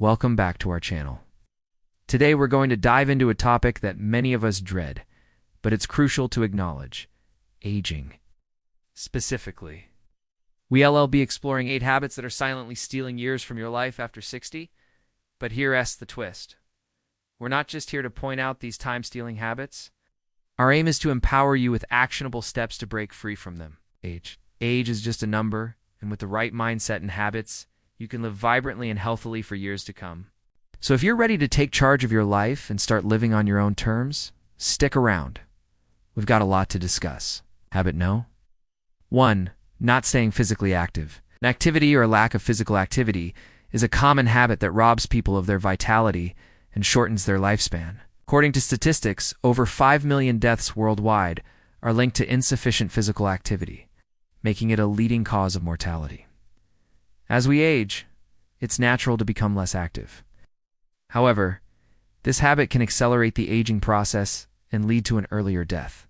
Welcome back to our channel. Today we're going to dive into a topic that many of us dread, but it's crucial to acknowledge: aging. Specifically, we'll be exploring 8 habits that are silently stealing years from your life after 60. But here's the twist. We're not just here to point out these time-stealing habits. Our aim is to empower you with actionable steps to break free from them. Age is just a number, and with the right mindset and habits, you can live vibrantly and healthily for years to come. So if you're ready to take charge of your life and start living on your own terms, stick around. We've got a lot to discuss. Habit No. 1. Not staying physically active. Inactivity or lack of physical activity is a common habit that robs people of their vitality and shortens their lifespan. According to statistics, over 5 million deaths worldwide are linked to insufficient physical activity, making it a leading cause of mortality. As we age, it's natural to become less active. However, this habit can accelerate the aging process and lead to an earlier death.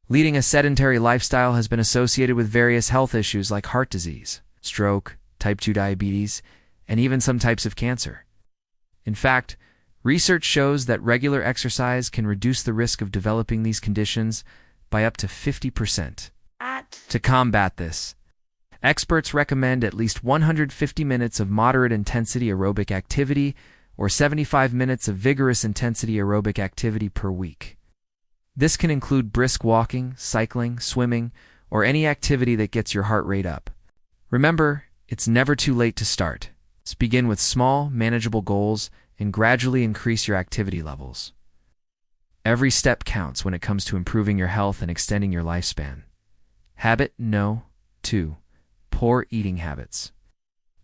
Leading a sedentary lifestyle has been associated with various health issues like heart disease, stroke, type 2 diabetes, and even some types of cancer. In fact, research shows that regular exercise can reduce the risk of developing these conditions by up to 50%. To combat this, experts recommend at least 150 minutes of moderate-intensity aerobic activity or 75 minutes of vigorous intensity aerobic activity per week. This can include brisk walking, cycling, swimming, or any activity that gets your heart rate up. Remember, it's never too late to start. Let's begin with small, manageable goals and gradually increase your activity levels. Every step counts when it comes to improving your health and extending your lifespan. Habit No. 2. Poor eating habits.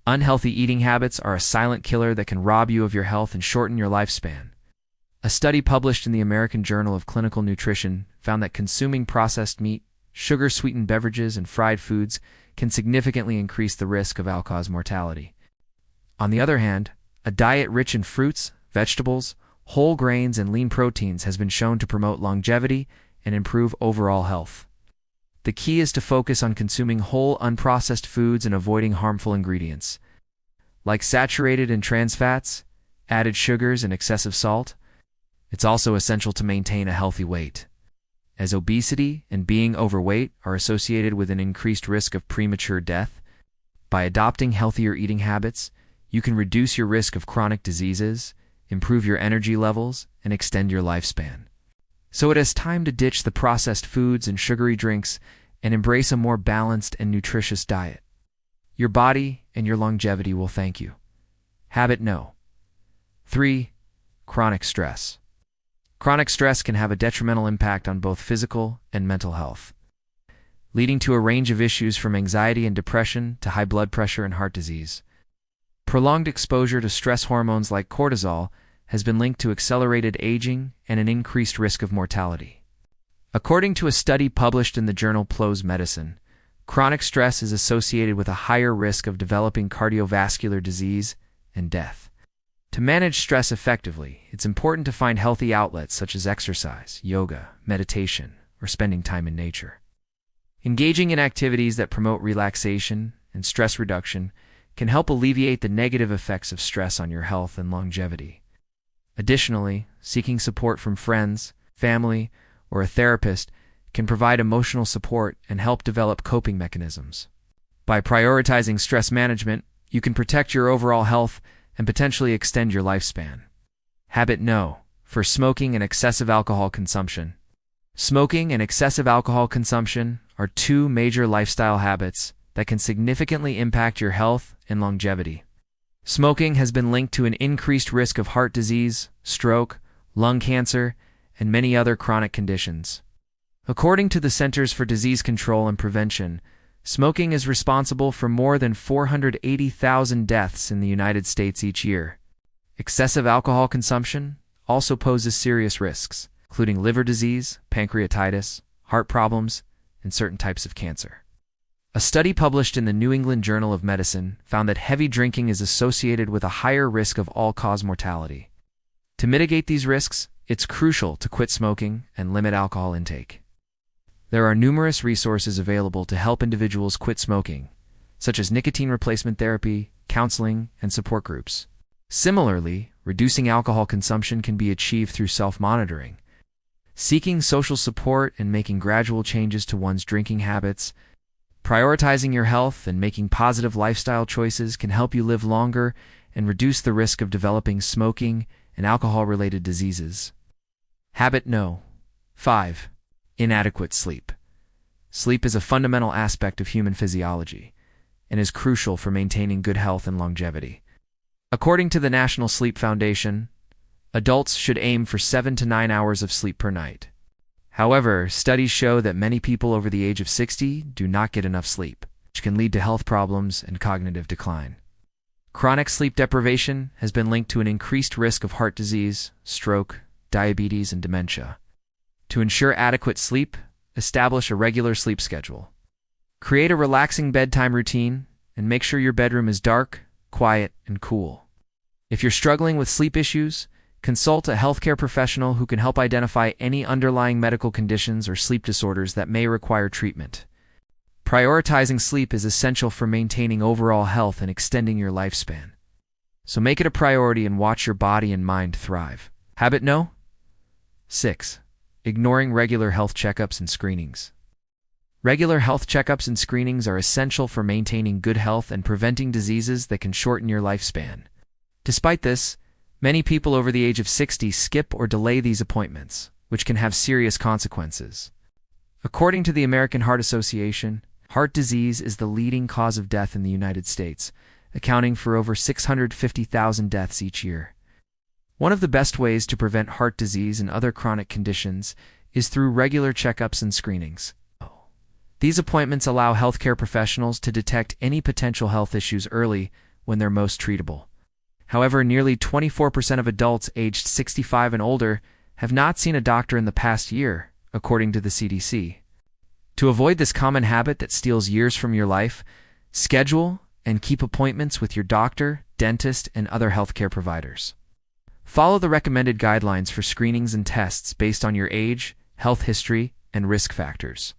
Unhealthy eating habits are a silent killer that can rob you of your health and shorten your lifespan. A study published in the American Journal of Clinical Nutrition found that consuming processed meat, sugar-sweetened beverages, and fried foods can significantly increase the risk of all-cause mortality. On the other hand, a diet rich in fruits, vegetables, whole grains, and lean proteins has been shown to promote longevity and improve overall health. The key is to focus on consuming whole, unprocessed foods and avoiding harmful ingredients, like saturated and trans fats, added sugars, and excessive salt. It's also essential to maintain a healthy weight, as obesity and being overweight are associated with an increased risk of premature death. By adopting healthier eating habits, you can reduce your risk of chronic diseases, improve your energy levels, and extend your lifespan. So it is time to ditch the processed foods and sugary drinks and embrace a more balanced and nutritious diet. Your body and your longevity will thank you. Habit No. 3. Chronic stress. Chronic stress can have a detrimental impact on both physical and mental health, leading to a range of issues from anxiety and depression to high blood pressure and heart disease. Prolonged exposure to stress hormones like cortisol has been linked to accelerated aging and an increased risk of mortality. According to a study published in the journal PLOS Medicine, chronic stress is associated with a higher risk of developing cardiovascular disease and death. To manage stress effectively, it's important to find healthy outlets such as exercise, yoga, meditation, or spending time in nature. Engaging in activities that promote relaxation and stress reduction can help alleviate the negative effects of stress on your health and longevity. Additionally, seeking support from friends, family, or a therapist can provide emotional support and help develop coping mechanisms. By prioritizing stress management, you can protect your overall health and potentially extend your lifespan. Habit No. For smoking and excessive alcohol consumption. Smoking and excessive alcohol consumption are 2 major lifestyle habits that can significantly impact your health and longevity. Smoking has been linked to an increased risk of heart disease, stroke, lung cancer, and many other chronic conditions. According to the Centers for Disease Control and Prevention, smoking is responsible for more than 480,000 deaths in the United States each year. Excessive alcohol consumption also poses serious risks, including liver disease, pancreatitis, heart problems, and certain types of cancer. A study published in the New England Journal of Medicine found that heavy drinking is associated with a higher risk of all-cause mortality. To mitigate these risks, it's crucial to quit smoking and limit alcohol intake. There are numerous resources available to help individuals quit smoking, such as nicotine replacement therapy, counseling, and support groups. Similarly, reducing alcohol consumption can be achieved through self-monitoring. Seeking social support and making gradual changes to one's drinking habits, prioritizing your health and making positive lifestyle choices can help you live longer and reduce the risk of developing smoking and alcohol-related diseases. Habit No. 5. Inadequate sleep. Sleep is a fundamental aspect of human physiology and is crucial for maintaining good health and longevity. According to the National Sleep Foundation, adults should aim for 7 to 9 hours of sleep per night. However, studies show that many people over the age of 60 do not get enough sleep, which can lead to health problems and cognitive decline. Chronic sleep deprivation has been linked to an increased risk of heart disease, stroke, diabetes, and dementia. To ensure adequate sleep, establish a regular sleep schedule. Create a relaxing bedtime routine and make sure your bedroom is dark, quiet, and cool. If you're struggling with sleep issues, consult a healthcare professional who can help identify any underlying medical conditions or sleep disorders that may require treatment. Prioritizing sleep is essential for maintaining overall health and extending your lifespan. So make it a priority and watch your body and mind thrive. Habit No. 6. Ignoring regular health checkups and screenings. Regular health checkups and screenings are essential for maintaining good health and preventing diseases that can shorten your lifespan. Despite this, many people over the age of 60 skip or delay these appointments, which can have serious consequences. According to the American Heart Association, heart disease is the leading cause of death in the United States, accounting for over 650,000 deaths each year. One of the best ways to prevent heart disease and other chronic conditions is through regular checkups and screenings. These appointments allow healthcare professionals to detect any potential health issues early when they're most treatable. However, nearly 24% of adults aged 65 and older have not seen a doctor in the past year, according to the CDC. To avoid this common habit that steals years from your life, schedule and keep appointments with your doctor, dentist, and other healthcare providers. Follow the recommended guidelines for screenings and tests based on your age, health history, and risk factors.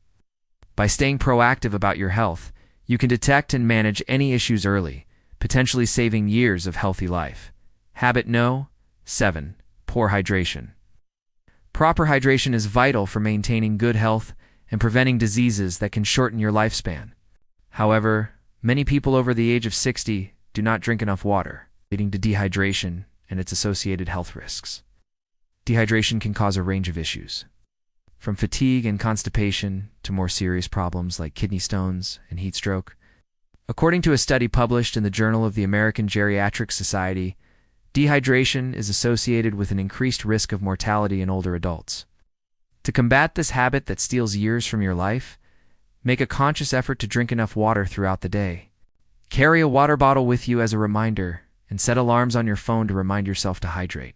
By staying proactive about your health, you can detect and manage any issues early, potentially saving years of healthy life. Habit No. 7. Poor hydration. Proper hydration is vital for maintaining good health and preventing diseases that can shorten your lifespan. However, many people over the age of 60 do not drink enough water, leading to dehydration and its associated health risks. Dehydration can cause a range of issues, from fatigue and constipation to more serious problems like kidney stones and heat stroke. According to a study published in the Journal of the American Geriatric Society, dehydration is associated with an increased risk of mortality in older adults. To combat this habit that steals years from your life, make a conscious effort to drink enough water throughout the day. Carry a water bottle with you as a reminder, and set alarms on your phone to remind yourself to hydrate.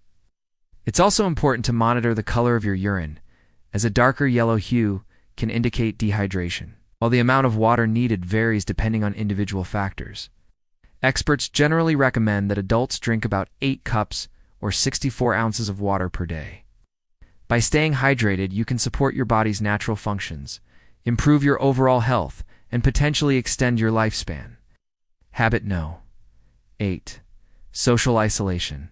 It's also important to monitor the color of your urine, as a darker yellow hue can indicate dehydration, while the amount of water needed varies depending on individual factors. Experts generally recommend that adults drink about 8 cups or 64 ounces of water per day. By staying hydrated, you can support your body's natural functions, improve your overall health, and potentially extend your lifespan. Habit No. 8. Social isolation.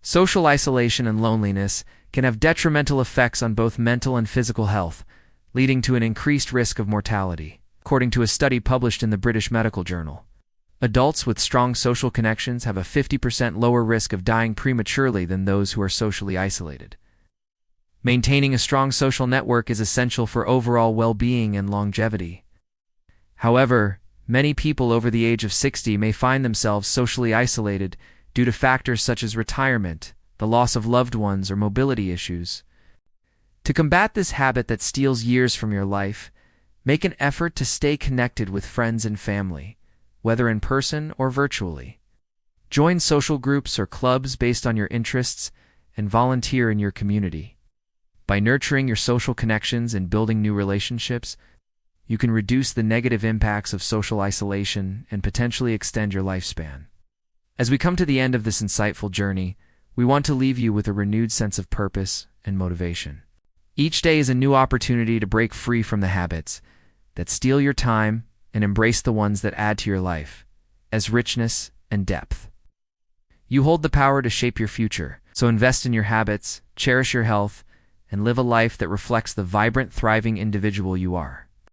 Social isolation and loneliness can have detrimental effects on both mental and physical health, leading to an increased risk of mortality. According to a study published in the British Medical Journal, adults with strong social connections have a 50% lower risk of dying prematurely than those who are socially isolated. Maintaining a strong social network is essential for overall well-being and longevity. However, many people over the age of 60 may find themselves socially isolated due to factors such as retirement, the loss of loved ones, or mobility issues. To combat this habit that steals years from your life, make an effort to stay connected with friends and family, whether in person or virtually. Join social groups or clubs based on your interests and volunteer in your community. By nurturing your social connections and building new relationships, you can reduce the negative impacts of social isolation and potentially extend your lifespan. As we come to the end of this insightful journey, we want to leave you with a renewed sense of purpose and motivation. Each day is a new opportunity to break free from the habits that steal your time and embrace the ones that add to your life as richness and depth. You hold the power to shape your future, so invest in your habits, cherish your health, and live a life that reflects the vibrant, thriving individual you are.